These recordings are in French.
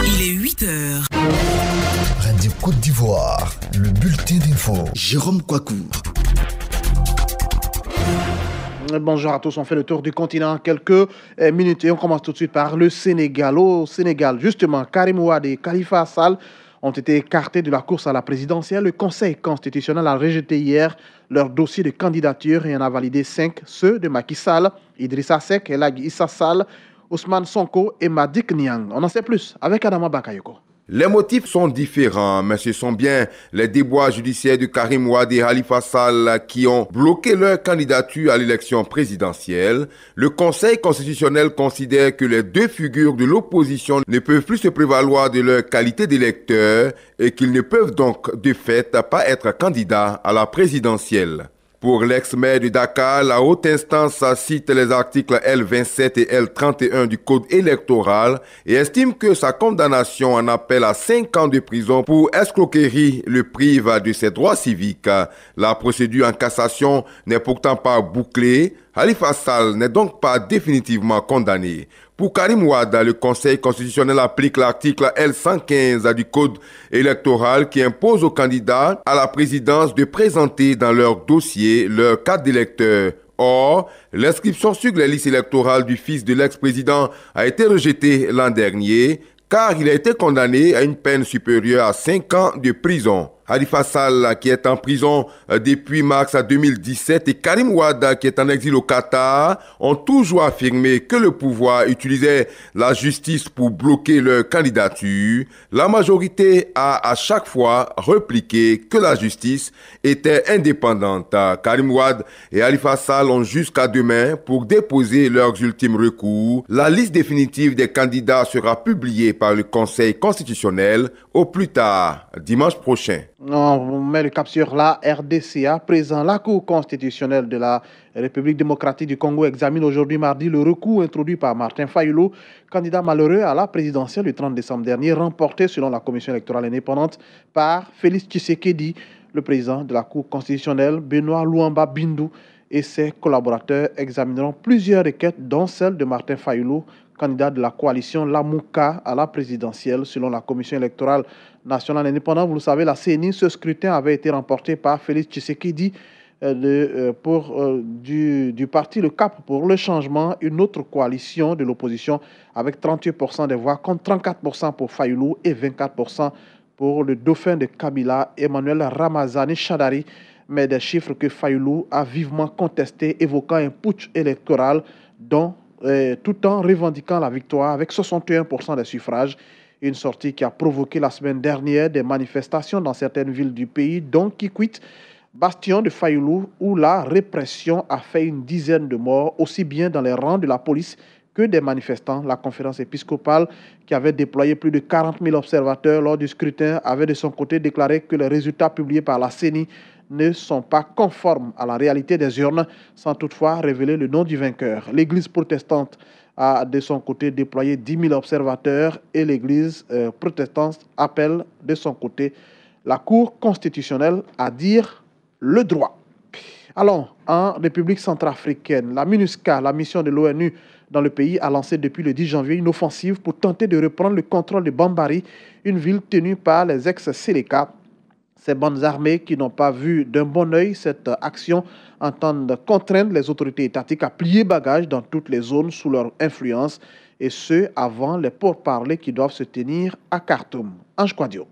Il est 8h. Radio Côte d'Ivoire, le bulletin d'info. Jérôme Kouakou. Bonjour à tous, on fait le tour du continent en quelques minutes et on commence tout de suite par le Sénégal. Au Sénégal, justement, Karim Wade et Khalifa Sall ont été écartés de la course à la présidentielle. Le Conseil constitutionnel a rejeté hier leur dossier de candidature et en a validé 5, ceux de Macky Sall, Idrissa Seck, Elhadji Issa Sall, Ousmane Sonko et Madick Niang. On en sait plus avec Adama Bakayoko. Les motifs sont différents, mais ce sont bien les déboires judiciaires de Karim Wade et Khalifa Sall qui ont bloqué leur candidature à l'élection présidentielle. Le Conseil constitutionnel considère que les deux figures de l'opposition ne peuvent plus se prévaloir de leur qualité d'électeurs et qu'ils ne peuvent donc de fait pas être candidats à la présidentielle. Pour l'ex-maire de Dakar, la haute instance cite les articles L27 et L31 du Code électoral et estime que sa condamnation en appel à 5 ans de prison pour escroquerie le prive de ses droits civiques. La procédure en cassation n'est pourtant pas bouclée. Khalifa Sall n'est donc pas définitivement condamné. Pour Karim Wade, le Conseil constitutionnel applique l'article L115 du Code électoral qui impose aux candidats à la présidence de présenter dans leur dossier leur carte d'électeur. Or, l'inscription sur les listes électorales du fils de l'ex-président a été rejetée l'an dernier car il a été condamné à une peine supérieure à 5 ans de prison. Khalifa Sall, qui est en prison depuis mars 2017, et Karim Wade, qui est en exil au Qatar, ont toujours affirmé que le pouvoir utilisait la justice pour bloquer leur candidature. La majorité a à chaque fois répliqué que la justice était indépendante. Karim Wade et Khalifa Sall ont jusqu'à demain pour déposer leurs ultimes recours. La liste définitive des candidats sera publiée par le Conseil constitutionnel au plus tard dimanche prochain. On met le cap sur la RDC. À présent, la Cour constitutionnelle de la République démocratique du Congo examine aujourd'hui mardi le recours introduit par Martin Fayulu, candidat malheureux à la présidentielle du 30 décembre dernier, remporté selon la Commission électorale indépendante par Félix Tshisekedi. Le président de la Cour constitutionnelle, Benoît Luamba Bindou, et ses collaborateurs examineront plusieurs requêtes, dont celle de Martin Fayulu, candidat de la coalition Lamouka à la présidentielle. Selon la Commission électorale nationale indépendante, vous le savez, la CENI, ce scrutin avait été remporté par Félix Tshisekedi du parti Le Cap pour le changement, une autre coalition de l'opposition avec 38% des voix contre 34% pour Fayulu et 24% pour le dauphin de Kabila, Emmanuel Ramazani Chadari, mais des chiffres que Fayulu a vivement contestés, évoquant un putsch électoral tout en revendiquant la victoire avec 61% des suffrages. Une sortie qui a provoqué la semaine dernière des manifestations dans certaines villes du pays, dont Kikwit, bastion de Fayulu, où la répression a fait une dizaine de morts, aussi bien dans les rangs de la police que des manifestants. La conférence épiscopale, qui avait déployé plus de 40 000 observateurs lors du scrutin, avait de son côté déclaré que les résultats publiés par la CENI ne sont pas conformes à la réalité des urnes, sans toutefois révéler le nom du vainqueur. L'Église protestante a de son côté déployé 10 000 observateurs et l'Église protestante appelle de son côté la Cour constitutionnelle à dire le droit. Alors, en République centrafricaine, la MINUSCA, la mission de l'ONU dans le pays, a lancé depuis le 10 janvier une offensive pour tenter de reprendre le contrôle de Bambari, une ville tenue par les ex-Séléka. Ces bandes armées qui n'ont pas vu d'un bon œil cette action entendent contraindre les autorités étatiques à plier bagages dans toutes les zones sous leur influence, et ce, avant les pourparlers qui doivent se tenir à Khartoum. Ange Kouadio.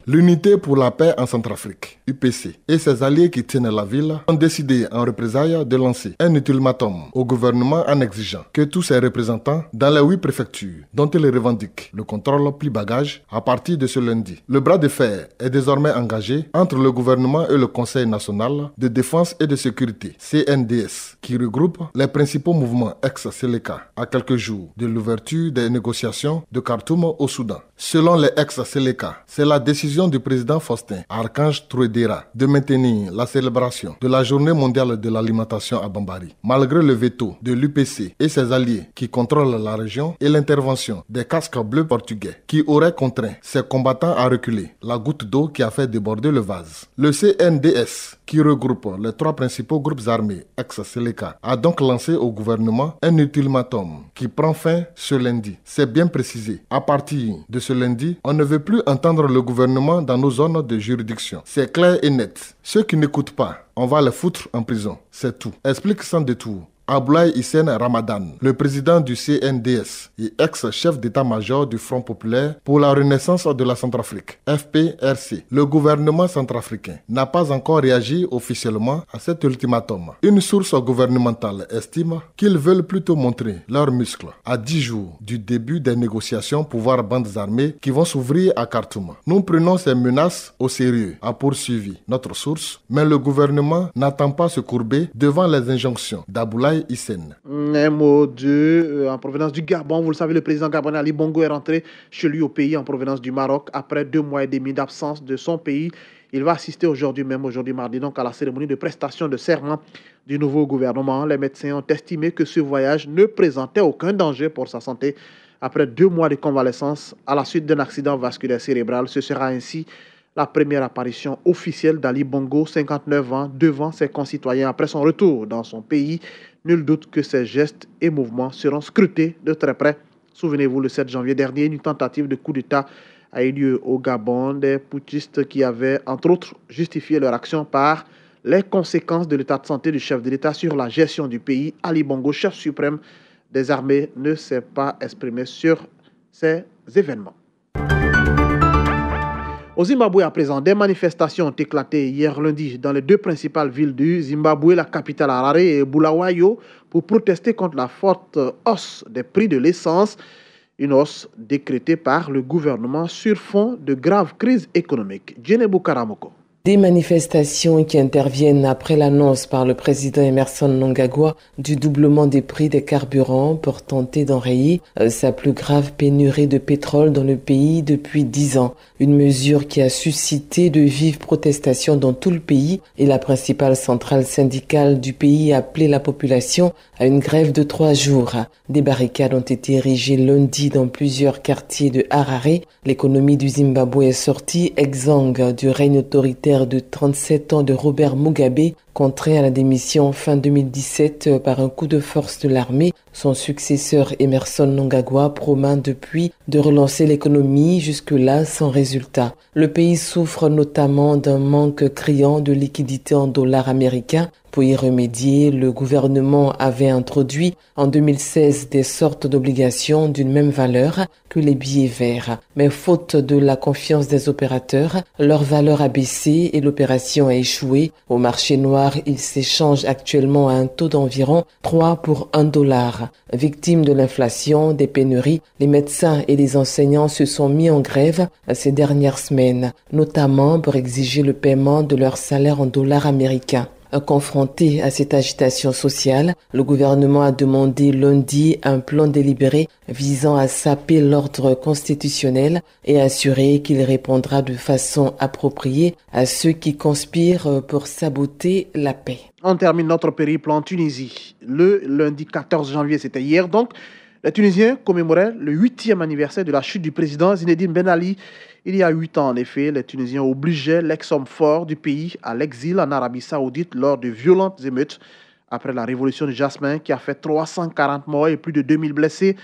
L'Unité pour la paix en Centrafrique, UPC, et ses alliés qui tiennent la ville ont décidé en représailles de lancer un ultimatum au gouvernement en exigeant que tous ses représentants dans les 8 préfectures dont ils revendiquent le contrôle plie bagages à partir de ce lundi. Le bras de fer est désormais engagé entre le gouvernement et le Conseil national de défense et de sécurité, CNDS, qui regroupe les principaux mouvements ex-Séléka à quelques jours de l'ouverture des négociations de Khartoum au Soudan. Selon les ex-Séléka, c'est la décision décision du président Faustin Archange Touadéra de maintenir la célébration de la Journée mondiale de l'alimentation à Bambari, malgré le veto de l'UPC et ses alliés qui contrôlent la région et l'intervention des casques bleus portugais qui auraient contraint ces combattants à reculer, la goutte d'eau qui a fait déborder le vase. Le CNDS, qui regroupe les 3 principaux groupes armés ex-Seleka, a donc lancé au gouvernement un ultimatum qui prend fin ce lundi. C'est bien précisé. À partir de ce lundi, on ne veut plus entendre le gouvernement dans nos zones de juridiction. C'est clair et net. Ceux qui n'écoutent pas, on va les foutre en prison. C'est tout. Explique sans détour. Aboulaye Hissène Ramadan, le président du CNDS et ex-chef d'état-major du Front populaire pour la renaissance de la Centrafrique, FPRC. Le gouvernement centrafricain n'a pas encore réagi officiellement à cet ultimatum. Une source gouvernementale estime qu'ils veulent plutôt montrer leurs muscles à 10 jours du début des négociations pouvoir bandes armées qui vont s'ouvrir à Khartoum. Nous prenons ces menaces au sérieux, a poursuivi notre source, mais le gouvernement n'attend pas se courber devant les injonctions d'Aboulaye Hissène. Un mot en provenance du Gabon. Vous le savez, le président gabonais Ali Bongo est rentré chez lui au pays en provenance du Maroc après 2 mois et demi d'absence de son pays. Il va assister aujourd'hui mardi, donc à la cérémonie de prestation de serment du nouveau gouvernement. Les médecins ont estimé que ce voyage ne présentait aucun danger pour sa santé. Après 2 mois de convalescence à la suite d'un accident vasculaire cérébral, ce sera ainsi la première apparition officielle d'Ali Bongo, 59 ans, devant ses concitoyens après son retour dans son pays. Nul doute que ses gestes et mouvements seront scrutés de très près. Souvenez-vous, le 7 janvier dernier, une tentative de coup d'État a eu lieu au Gabon. Des putschistes qui avaient, entre autres, justifié leur action par les conséquences de l'état de santé du chef de l'État sur la gestion du pays. Ali Bongo, chef suprême des armées, ne s'est pas exprimé sur ces événements. Au Zimbabwe, à présent, des manifestations ont éclaté hier lundi dans les 2 principales villes du Zimbabwe, la capitale Harare et Bulawayo, pour protester contre la forte hausse des prix de l'essence, une hausse décrétée par le gouvernement sur fond de grave crise économique. Djenebou Karamoko. Des manifestations qui interviennent après l'annonce par le président Emmerson Mnangagwa du doublement des prix des carburants pour tenter d'enrayer sa plus grave pénurie de pétrole dans le pays depuis 10 ans. Une mesure qui a suscité de vives protestations dans tout le pays et la principale centrale syndicale du pays a appelé la population à une grève de 3 jours. Des barricades ont été érigées lundi dans plusieurs quartiers de Harare. L'économie du Zimbabwe est sortie exsangue du règne autoritaire de 37 ans de Robert Mugabe, contraint à la démission fin 2017 par un coup de force de l'armée. Son successeur Emmerson Mnangagwa promet depuis de relancer l'économie, jusque-là sans résultat. Le pays souffre notamment d'un manque criant de liquidités en dollars américains. Pour y remédier, le gouvernement avait introduit en 2016 des sortes d'obligations d'une même valeur que les billets verts. Mais faute de la confiance des opérateurs, leur valeur a baissé et l'opération a échoué. Au marché noir, il s'échange actuellement à un taux d'environ 3 pour $1. Victimes de l'inflation, des pénuries, les médecins et les enseignants se sont mis en grève ces dernières semaines, notamment pour exiger le paiement de leur salaire en dollars américains. Confronté à cette agitation sociale, le gouvernement a demandé lundi un plan délibéré visant à saper l'ordre constitutionnel et assurer qu'il répondra de façon appropriée à ceux qui conspirent pour saboter la paix. On termine notre périple en Tunisie. Le lundi 14 janvier, c'était hier donc, les Tunisiens commémoraient le 8e anniversaire de la chute du président Zinedine Ben Ali. Il y a 8 ans, en effet, les Tunisiens obligeaient l'ex-homme fort du pays à l'exil en Arabie Saoudite lors de violentes émeutes après la révolution de Jasmin qui a fait 340 morts et plus de 2000 blessés.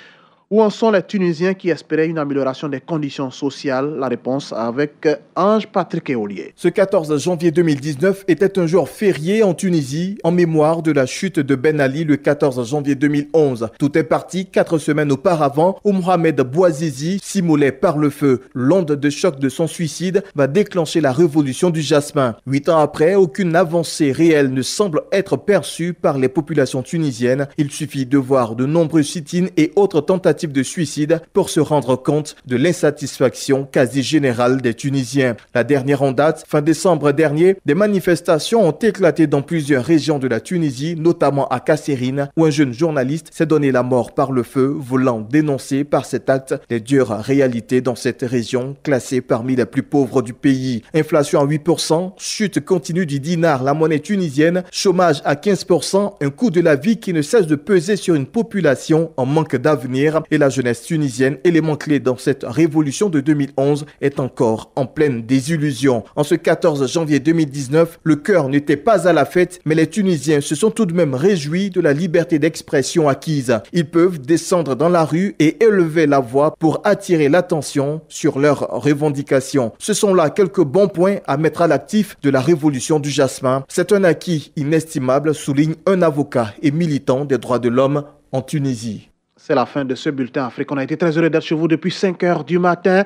Où en sont les Tunisiens qui espéraient une amélioration des conditions sociales? La réponse avec Ange-Patrick Eolier. Ce 14 janvier 2019 était un jour férié en Tunisie en mémoire de la chute de Ben Ali le 14 janvier 2011. Tout est parti 4 semaines auparavant où Mohamed Bouazizi s'immolait par le feu. L'onde de choc de son suicide va déclencher la révolution du Jasmin. 8 ans après, aucune avancée réelle ne semble être perçue par les populations tunisiennes. Il suffit de voir de nombreux sit-ins et autres tentatives tentative de suicide pour se rendre compte de l'insatisfaction quasi générale des Tunisiens. La dernière en date, fin décembre dernier, des manifestations ont éclaté dans plusieurs régions de la Tunisie, notamment à Kasserine, où un jeune journaliste s'est donné la mort par le feu, voulant dénoncer par cet acte les dures réalités dans cette région, classée parmi les plus pauvres du pays. Inflation à 8%, chute continue du dinar, la monnaie tunisienne, chômage à 15%, un coût de la vie qui ne cesse de peser sur une population en manque d'avenir, et la jeunesse tunisienne, élément clé dans cette révolution de 2011, est encore en pleine désillusion. En ce 14 janvier 2019, le cœur n'était pas à la fête, mais les Tunisiens se sont tout de même réjouis de la liberté d'expression acquise. Ils peuvent descendre dans la rue et élever la voix pour attirer l'attention sur leurs revendications. Ce sont là quelques bons points à mettre à l'actif de la révolution du jasmin. C'est un acquis inestimable, souligne un avocat et militant des droits de l'homme en Tunisie. C'est la fin de ce bulletin Afrique. On a été très heureux d'être chez vous depuis 5 heures du matin.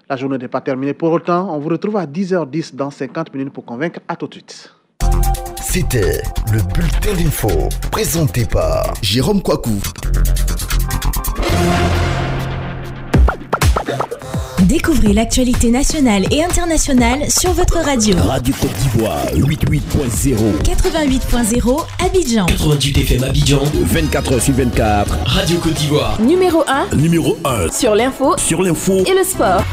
La journée n'est pas terminée pour autant. On vous retrouve à 10h10 dans 50 minutes pour convaincre. À tout de suite. C'était le bulletin d'info présenté par Jérôme Kouakou. Découvrez l'actualité nationale et internationale sur votre radio. Radio Côte d'Ivoire 88.0 88.0 Abidjan 88 FM Abidjan 24h/24 Radio Côte d'Ivoire Numéro 1 Numéro 1 sur l'info Sur l'info et le sport.